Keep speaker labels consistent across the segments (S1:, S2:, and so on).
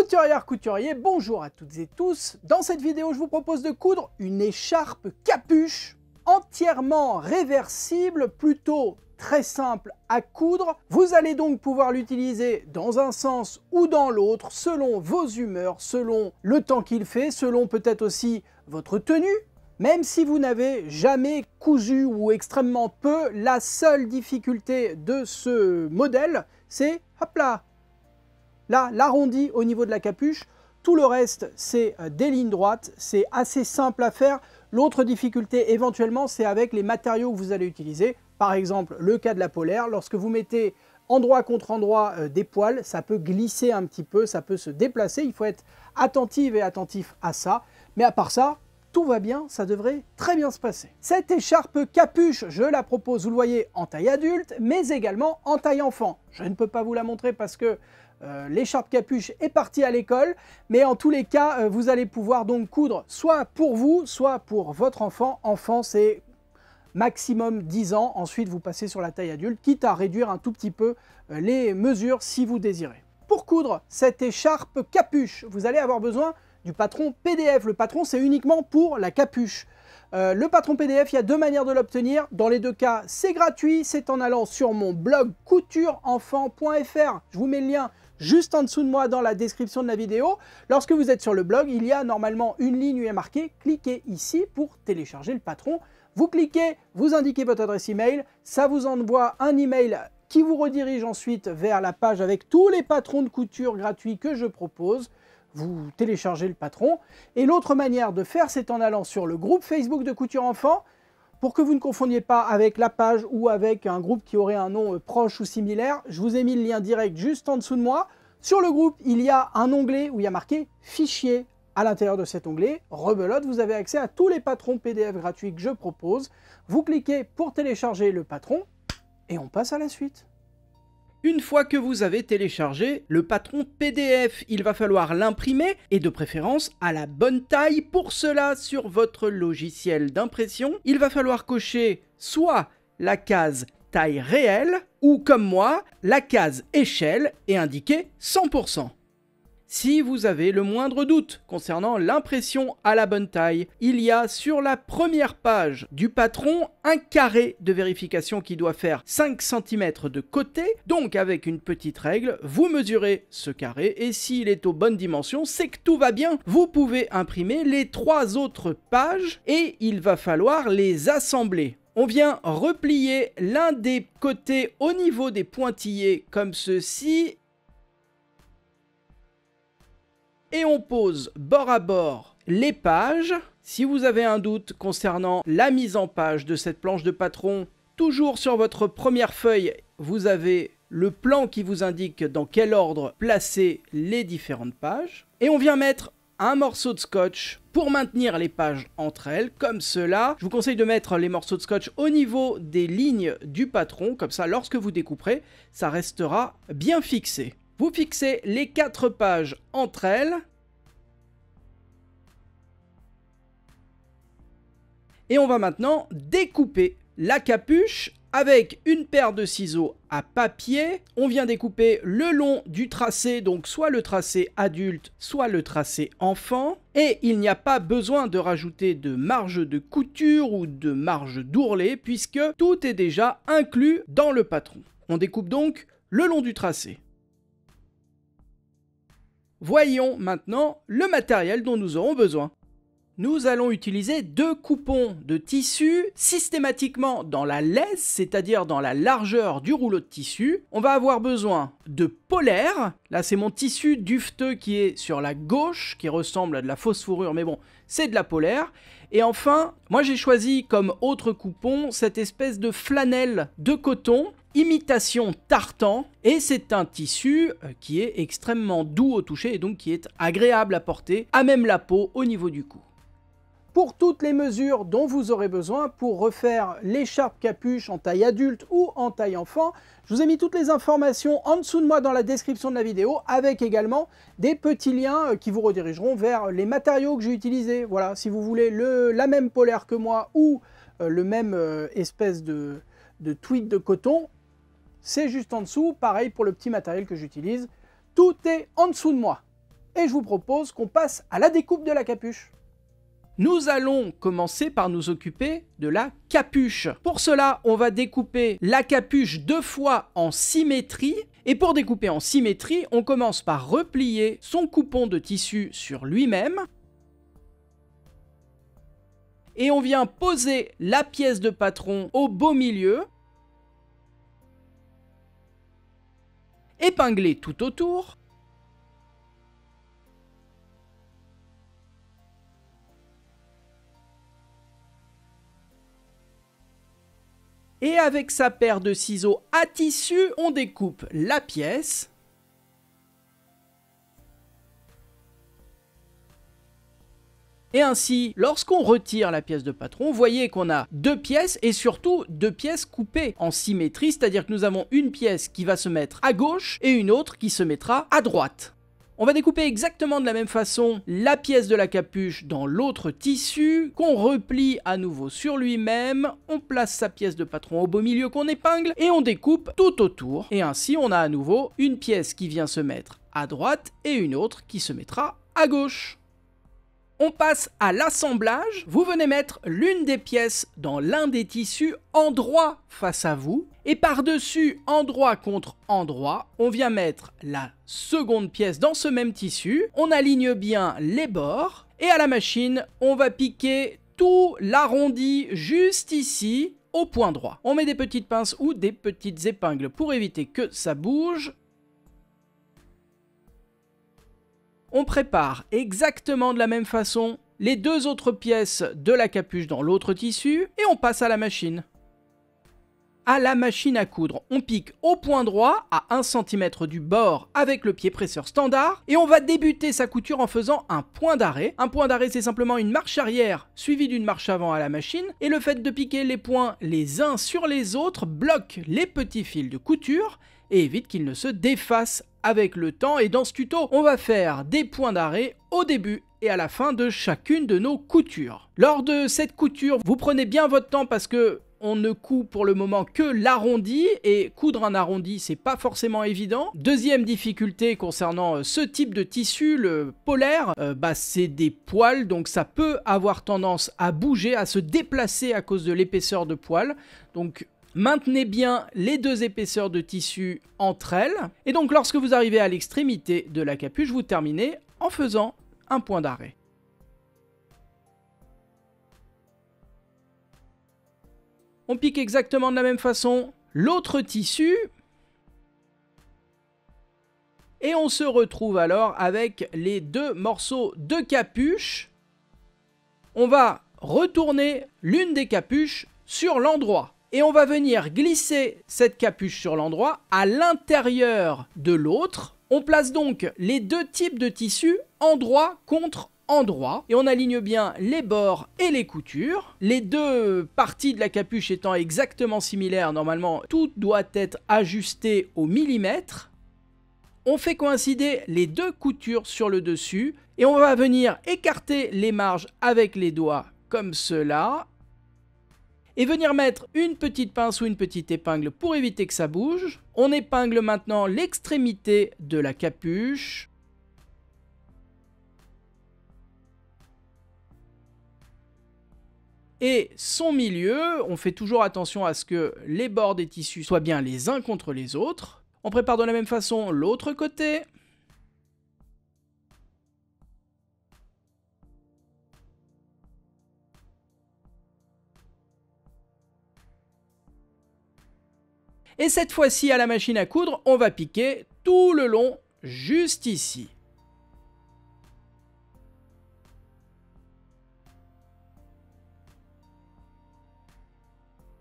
S1: Couturière, couturier, bonjour à toutes et tous. Dans cette vidéo, je vous propose de coudre une écharpe capuche entièrement réversible, plutôt très simple à coudre. Vous allez donc pouvoir l'utiliser dans un sens ou dans l'autre, selon vos humeurs, selon le temps qu'il fait, selon peut-être aussi votre tenue. Même si vous n'avez jamais cousu ou extrêmement peu, la seule difficulté de ce modèle, c'est, hop là, l'arrondi au niveau de la capuche. Tout le reste, c'est des lignes droites, c'est assez simple à faire. L'autre difficulté, éventuellement, c'est avec les matériaux que vous allez utiliser. Par exemple, le cas de la polaire, lorsque vous mettez endroit contre endroit des poils, ça peut glisser un petit peu, ça peut se déplacer. Il faut être attentive et attentif à ça. Mais à part ça, tout va bien, ça devrait très bien se passer. Cette écharpe capuche, je la propose, vous le voyez, en taille adulte, mais également en taille enfant. Je ne peux pas vous la montrer parce que l'écharpe capuche est partie à l'école, mais en tous les cas, vous allez pouvoir donc coudre soit pour vous, soit pour votre enfant. Enfant, c'est maximum 10 ans. Ensuite, vous passez sur la taille adulte, quitte à réduire un tout petit peu les mesures si vous désirez. Pour coudre cette écharpe capuche, vous allez avoir besoin du patron PDF. Le patron, c'est uniquement pour la capuche. Le patron PDF, il y a deux manières de l'obtenir. Dans les deux cas, c'est gratuit. C'est en allant sur mon blog coutureenfant.fr. Je vous mets le lien juste en dessous de moi dans la description de la vidéo. Lorsque vous êtes sur le blog, il y a normalement une ligne où il est marqué « Cliquez ici pour télécharger le patron ». Vous cliquez, vous indiquez votre adresse email, ça vous envoie un email qui vous redirige ensuite vers la page avec tous les patrons de couture gratuits que je propose. Vous téléchargez le patron. Et l'autre manière de faire, c'est en allant sur le groupe Facebook de Couture Enfant, pour que vous ne confondiez pas avec la page ou avec un groupe qui aurait un nom proche ou similaire. Je vous ai mis le lien direct juste en dessous de moi. Sur le groupe, il y a un onglet où il y a marqué « Fichier ». À l'intérieur de cet onglet, rebelote, vous avez accès à tous les patrons PDF gratuits que je propose. Vous cliquez pour télécharger le patron et on passe à la suite. Une fois que vous avez téléchargé le patron PDF, il va falloir l'imprimer et de préférence à la bonne taille. Pour cela, sur votre logiciel d'impression, il va falloir cocher soit la case taille réelle ou comme moi, la case échelle et indiquer 100%. Si vous avez le moindre doute concernant l'impression à la bonne taille, il y a sur la première page du patron un carré de vérification qui doit faire 5 cm de côté. Donc avec une petite règle, vous mesurez ce carré et s'il est aux bonnes dimensions, c'est que tout va bien. Vous pouvez imprimer les 3 autres pages et il va falloir les assembler. On vient replier l'un des côtés au niveau des pointillés comme ceci. Et on pose bord à bord les pages. Si vous avez un doute concernant la mise en page de cette planche de patron, toujours sur votre première feuille, vous avez le plan qui vous indique dans quel ordre placer les différentes pages. Et on vient mettre un morceau de scotch pour maintenir les pages entre elles, comme cela. Je vous conseille de mettre les morceaux de scotch au niveau des lignes du patron, comme ça lorsque vous découperez, ça restera bien fixé. Vous fixez les 4 pages entre elles. Et on va maintenant découper la capuche avec une paire de ciseaux à papier. On vient découper le long du tracé, donc soit le tracé adulte, soit le tracé enfant. Et il n'y a pas besoin de rajouter de marge de couture ou de marge d'ourlet, puisque tout est déjà inclus dans le patron. On découpe donc le long du tracé. Voyons maintenant le matériel dont nous aurons besoin. Nous allons utiliser 2 coupons de tissu systématiquement dans la laisse, c'est-à-dire dans la largeur du rouleau de tissu. On va avoir besoin de polaire. Là, c'est mon tissu duveteux qui est sur la gauche, qui ressemble à de la fausse fourrure, mais bon, c'est de la polaire. Et enfin, moi j'ai choisi comme autre coupon cette espèce de flanelle de coton, imitation tartan, et c'est un tissu qui est extrêmement doux au toucher et donc qui est agréable à porter, à même la peau au niveau du cou. Pour toutes les mesures dont vous aurez besoin pour refaire l'écharpe capuche en taille adulte ou en taille enfant, je vous ai mis toutes les informations en dessous de moi dans la description de la vidéo, avec également des petits liens qui vous redirigeront vers les matériaux que j'ai utilisés. Voilà, si vous voulez la même polaire que moi ou le même espèce de tweed de coton, c'est juste en dessous. Pareil pour le petit matériel que j'utilise, tout est en dessous de moi. et je vous propose qu'on passe à la découpe de la capuche. Nous allons commencer par nous occuper de la capuche. Pour cela, on va découper la capuche 2 fois en symétrie. Et pour découper en symétrie, on commence par replier son coupon de tissu sur lui-même. Et on vient poser la pièce de patron au beau milieu. Épingler tout autour. Et avec sa paire de ciseaux à tissu, on découpe la pièce. Et ainsi, lorsqu'on retire la pièce de patron, vous voyez qu'on a 2 pièces et surtout 2 pièces coupées en symétrie, c'est-à-dire que nous avons une pièce qui va se mettre à gauche et une autre qui se mettra à droite. On va découper exactement de la même façon la pièce de la capuche dans l'autre tissu, qu'on replie à nouveau sur lui-même, on place sa pièce de patron au beau milieu qu'on épingle et on découpe tout autour. Et ainsi, on a à nouveau une pièce qui vient se mettre à droite et une autre qui se mettra à gauche. On passe à l'assemblage. Vous venez mettre l'une des pièces dans l'un des tissus endroit face à vous. Et par-dessus, endroit contre endroit, on vient mettre la seconde pièce dans ce même tissu. On aligne bien les bords. Et à la machine, on va piquer tout l'arrondi juste ici au point droit. On met des petites pinces ou des petites épingles pour éviter que ça bouge. On prépare exactement de la même façon les 2 autres pièces de la capuche dans l'autre tissu et on passe à la machine. À la machine à coudre, on pique au point droit à 1 cm du bord avec le pied presseur standard et on va débuter sa couture en faisant un point d'arrêt. Un point d'arrêt, c'est simplement une marche arrière suivie d'une marche avant à la machine et le fait de piquer les points les uns sur les autres bloque les petits fils de couture et évite qu'ils ne se défassent avec le temps. Et dans ce tuto, on va faire des points d'arrêt au début et à la fin de chacune de nos coutures. Lors de cette couture, vous prenez bien votre temps parce que on ne coud pour le moment que l'arrondi et coudre un arrondi c'est pas forcément évident. Deuxième difficulté concernant ce type de tissu, le polaire, c'est des poils donc ça peut avoir tendance à bouger, à se déplacer à cause de l'épaisseur de poils. Donc maintenez bien les 2 épaisseurs de tissu entre elles. Et donc lorsque vous arrivez à l'extrémité de la capuche, vous terminez en faisant un point d'arrêt. On pique exactement de la même façon l'autre tissu. Et on se retrouve alors avec les 2 morceaux de capuche. On va retourner l'une des capuches sur l'endroit. Et on va venir glisser cette capuche sur l'endroit à l'intérieur de l'autre. On place donc les 2 types de tissus endroit contre endroit. Et on aligne bien les bords et les coutures. Les 2 parties de la capuche étant exactement similaires, normalement tout doit être ajusté au millimètre. On fait coïncider les 2 coutures sur le dessus. Et on va venir écarter les marges avec les doigts comme cela. Et venir mettre une petite pince ou une petite épingle pour éviter que ça bouge. On épingle maintenant l'extrémité de la capuche. Et son milieu, on fait toujours attention à ce que les bords des tissus soient bien les uns contre les autres. On prépare de la même façon l'autre côté. Et cette fois-ci, à la machine à coudre, on va piquer tout le long, juste ici.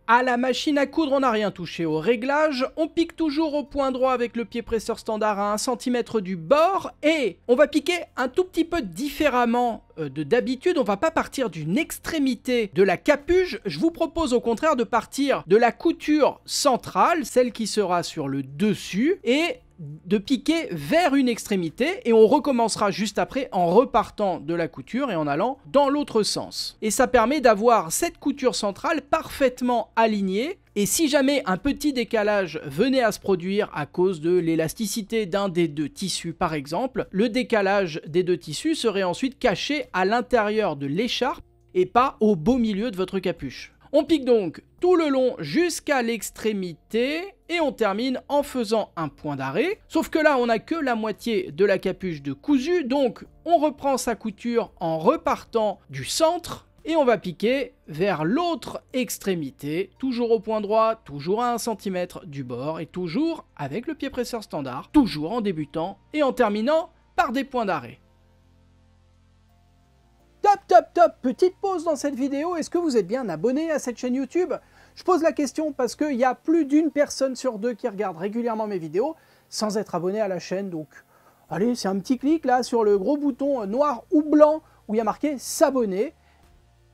S1: À la machine à coudre, on n'a rien touché au réglage. On pique toujours au point droit avec le pied presseur standard à 1 cm du bord. Et on va piquer un tout petit peu différemment de d'habitude. On va pas partir d'une extrémité de la capuche. Je vous propose au contraire de partir de la couture centrale, celle qui sera sur le dessus, et de piquer vers une extrémité et on recommencera juste après en repartant de la couture et en allant dans l'autre sens. Et ça permet d'avoir cette couture centrale parfaitement alignée. Et si jamais un petit décalage venait à se produire à cause de l'élasticité d'un des deux tissus par exemple, le décalage des deux tissus serait ensuite caché à l'intérieur de l'écharpe et pas au beau milieu de votre capuche. On pique donc tout le long jusqu'à l'extrémité et on termine en faisant un point d'arrêt. Sauf que là, on n'a que la moitié de la capuche de cousu, donc on reprend sa couture en repartant du centre et on va piquer vers l'autre extrémité, toujours au point droit, toujours à 1 cm du bord et toujours avec le pied presseur standard, toujours en débutant et en terminant par des points d'arrêt. Top, top, top! Petite pause dans cette vidéo. Est-ce que vous êtes bien abonné à cette chaîne YouTube? Je pose la question parce qu'il y a plus d'une personne sur deux qui regarde régulièrement mes vidéos sans être abonné à la chaîne. Donc, allez, c'est un petit clic là sur le gros bouton noir ou blanc où il y a marqué s'abonner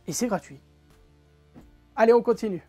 S1: et c'est gratuit. Allez, on continue.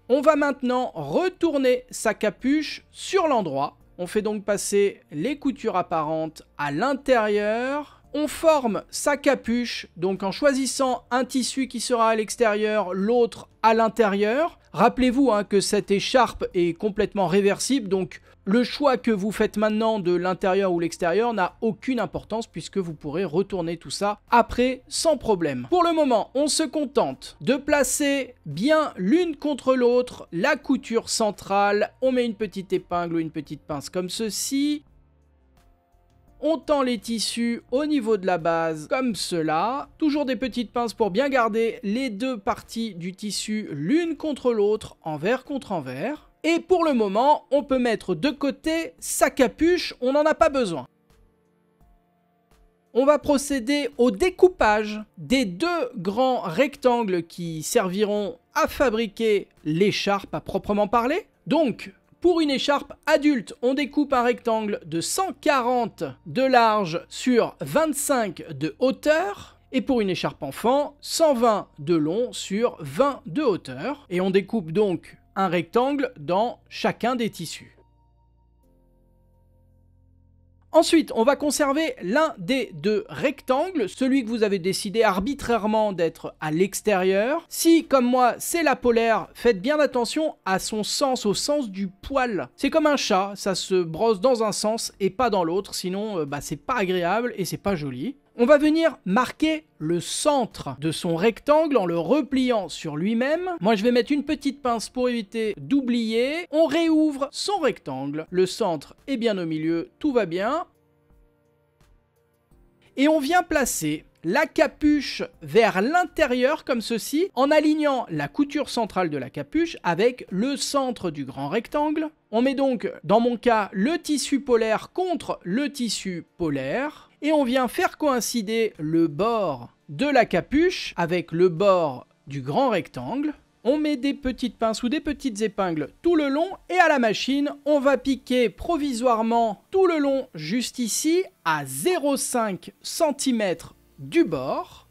S1: On va maintenant retourner sa capuche sur l'endroit. On fait donc passer les coutures apparentes à l'intérieur. On forme sa capuche, donc en choisissant un tissu qui sera à l'extérieur, l'autre à l'intérieur. Rappelez-vous que cette écharpe est complètement réversible, donc le choix que vous faites maintenant de l'intérieur ou l'extérieur n'a aucune importance puisque vous pourrez retourner tout ça après sans problème. Pour le moment, on se contente de placer bien l'une contre l'autre la couture centrale. On met une petite épingle ou une petite pince comme ceci. On tend les tissus au niveau de la base comme cela. Toujours des petites pinces pour bien garder les deux parties du tissu l'une contre l'autre, envers contre envers. Et pour le moment, on peut mettre de côté sa capuche, on n'en a pas besoin. On va procéder au découpage des deux grands rectangles qui serviront à fabriquer l'écharpe à proprement parler. Donc, pour une écharpe adulte, on découpe un rectangle de 140 de large sur 25 de hauteur. Et pour une écharpe enfant, 120 de long sur 20 de hauteur. Et on découpe donc un rectangle dans chacun des tissus. Ensuite, on va conserver l'un des deux rectangles, celui que vous avez décidé arbitrairement d'être à l'extérieur. Si, comme moi, c'est la polaire, faites bien attention à son sens, au sens du poil. C'est comme un chat, ça se brosse dans un sens et pas dans l'autre, sinon c'est pas agréable et c'est pas joli. On va venir marquer le centre de son rectangle en le repliant sur lui-même. Moi, je vais mettre une petite pince pour éviter d'oublier. On réouvre son rectangle. Le centre est bien au milieu, tout va bien. Et on vient placer la capuche vers l'intérieur comme ceci, en alignant la couture centrale de la capuche avec le centre du grand rectangle. On met donc, dans mon cas, le tissu polaire contre le tissu polaire. Et on vient faire coïncider le bord de la capuche avec le bord du grand rectangle. On met des petites pinces ou des petites épingles tout le long et à la machine, on va piquer provisoirement tout le long juste ici à 0,5 cm du bord.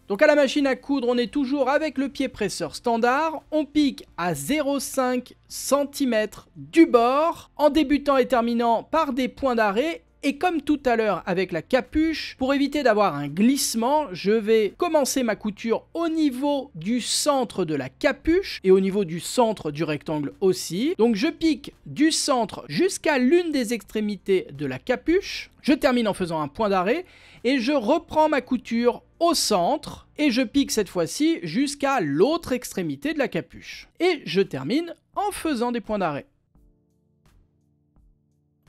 S1: Donc à la machine à coudre, on est toujours avec le pied presseur standard. On pique à 0,5 cm du bord en débutant et terminant par des points d'arrêt. Et comme tout à l'heure avec la capuche, pour éviter d'avoir un glissement, je vais commencer ma couture au niveau du centre de la capuche et au niveau du centre du rectangle aussi. Donc je pique du centre jusqu'à l'une des extrémités de la capuche. Je termine en faisant un point d'arrêt et je reprends ma couture au centre et je pique cette fois-ci jusqu'à l'autre extrémité de la capuche. Et je termine en faisant des points d'arrêt.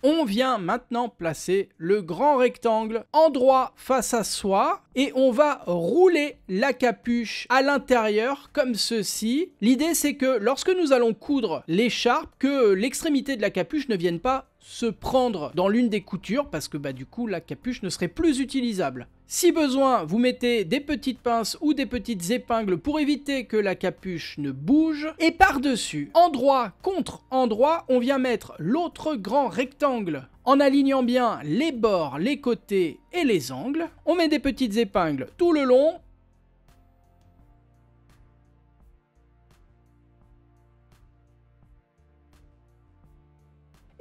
S1: On vient maintenant placer le grand rectangle endroit face à soi et on va rouler la capuche à l'intérieur comme ceci. L'idée c'est que lorsque nous allons coudre l'écharpe, que l'extrémité de la capuche ne vienne pas se prendre dans l'une des coutures parce que du coup la capuche ne serait plus utilisable. Si besoin, vous mettez des petites pinces ou des petites épingles pour éviter que la capuche ne bouge. Et par-dessus, endroit contre endroit, on vient mettre l'autre grand rectangle en alignant bien les bords, les côtés et les angles. On met des petites épingles tout le long.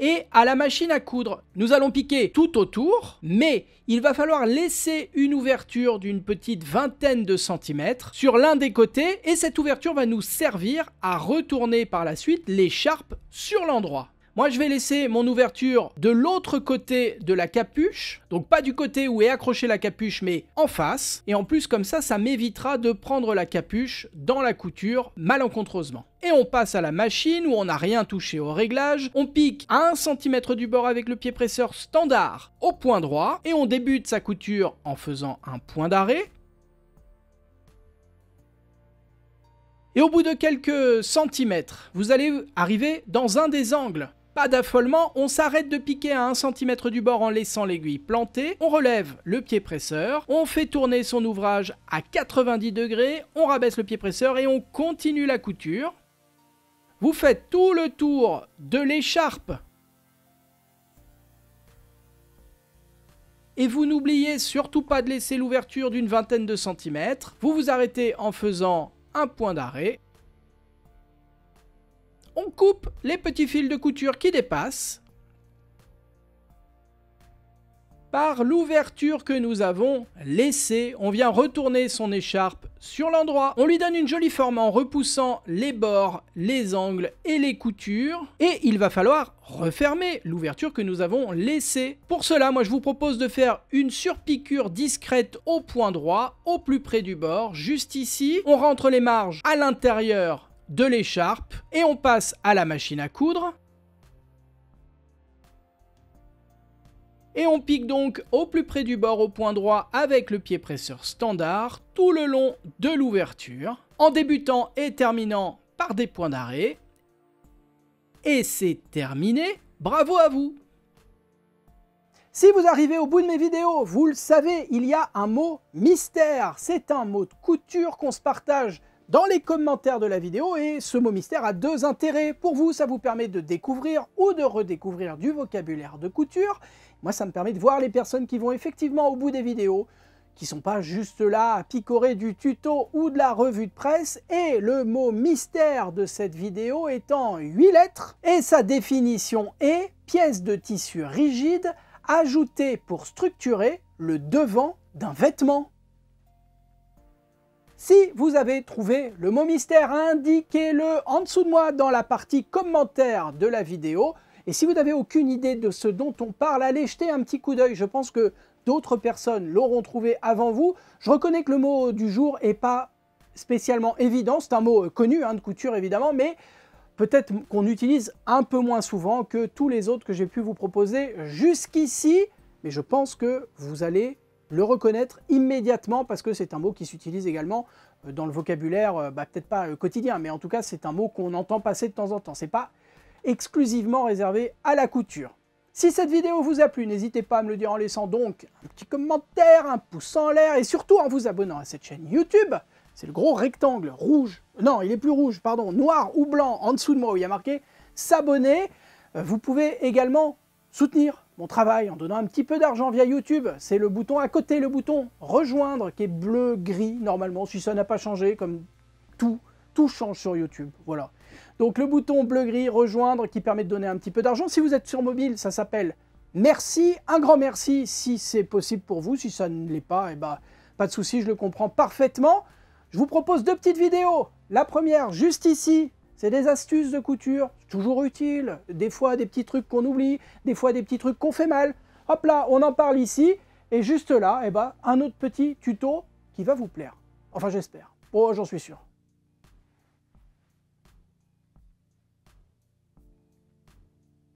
S1: Et à la machine à coudre, nous allons piquer tout autour, mais il va falloir laisser une ouverture d'une petite vingtaine de centimètres sur l'un des côtés, et cette ouverture va nous servir à retourner par la suite l'écharpe sur l'endroit. Moi, je vais laisser mon ouverture de l'autre côté de la capuche, donc pas du côté où est accrochée la capuche, mais en face. Et en plus, comme ça m'évitera de prendre la capuche dans la couture malencontreusement. Et on passe à la machine où on n'a rien touché au réglage. On pique à 1 cm du bord avec le pied presseur standard au point droit. Et on débute sa couture en faisant un point d'arrêt. Et au bout de quelques centimètres, vous allez arriver dans un des angles. Pas d'affolement, on s'arrête de piquer à 1 cm du bord en laissant l'aiguille plantée, on relève le pied presseur, on fait tourner son ouvrage à 90 degrés, on rabaisse le pied presseur et on continue la couture. Vous faites tout le tour de l'écharpe et vous n'oubliez surtout pas de laisser l'ouverture d'une vingtaine de centimètres. Vous vous arrêtez en faisant un point d'arrêt. On coupe les petits fils de couture qui dépassent par l'ouverture que nous avons laissée. On vient retourner son écharpe sur l'endroit. On lui donne une jolie forme en repoussant les bords, les angles et les coutures. Et il va falloir refermer l'ouverture que nous avons laissée. Pour cela, moi je vous propose de faire une surpiqûre discrète au point droit, au plus près du bord, juste ici. On rentre les marges à l'intérieur de l'écharpe et on passe à la machine à coudre. Et on pique donc au plus près du bord au point droit avec le pied presseur standard tout le long de l'ouverture, en débutant et terminant par des points d'arrêt. Et c'est terminé, bravo à vous! Si vous arrivez au bout de mes vidéos, vous le savez, il y a un mot mystère. C'est un mot de couture qu'on se partage dans les commentaires de la vidéo, et ce mot mystère a deux intérêts. Pour vous, ça vous permet de découvrir ou de redécouvrir du vocabulaire de couture. Moi, ça me permet de voir les personnes qui vont effectivement au bout des vidéos, qui sont pas juste là à picorer du tuto ou de la revue de presse. Et le mot mystère de cette vidéo est en 8 lettres, et sa définition est pièce de tissu rigide ajoutée pour structurer le devant d'un vêtement. Si vous avez trouvé le mot mystère, indiquez-le en dessous de moi dans la partie commentaires de la vidéo. Et si vous n'avez aucune idée de ce dont on parle, allez jeter un petit coup d'œil. Je pense que d'autres personnes l'auront trouvé avant vous. Je reconnais que le mot du jour n'est pas spécialement évident. C'est un mot connu de couture évidemment, mais peut-être qu'on utilise un peu moins souvent que tous les autres que j'ai pu vous proposer jusqu'ici. Mais je pense que vous allez le reconnaître immédiatement parce que c'est un mot qui s'utilise également dans le vocabulaire, peut-être pas quotidien, mais en tout cas c'est un mot qu'on entend passer de temps en temps. C'est pas exclusivement réservé à la couture. Si cette vidéo vous a plu, n'hésitez pas à me le dire en laissant donc un petit commentaire, un pouce en l'air et surtout en vous abonnant à cette chaîne YouTube. C'est le gros rectangle rouge, non il est plus rouge, pardon, noir ou blanc en dessous de moi où il y a marqué s'abonner. Vous pouvez également soutenir mon travail en donnant un petit peu d'argent via YouTube. C'est le bouton à côté, le bouton rejoindre qui est bleu-gris normalement, si ça n'a pas changé, comme tout change sur YouTube, voilà. Donc le bouton bleu-gris rejoindre qui permet de donner un petit peu d'argent. Si vous êtes sur mobile, ça s'appelle merci, un grand merci si c'est possible pour vous. Si ça ne l'est pas, pas de souci, je le comprends parfaitement. Je vous propose deux petites vidéos. La première, juste ici, c'est des astuces de couture, toujours utile, des fois des petits trucs qu'on oublie, des fois des petits trucs qu'on fait mal. Hop là, on en parle ici, et juste là, un autre petit tuto qui va vous plaire. Enfin, j'espère. Oh, j'en suis sûr.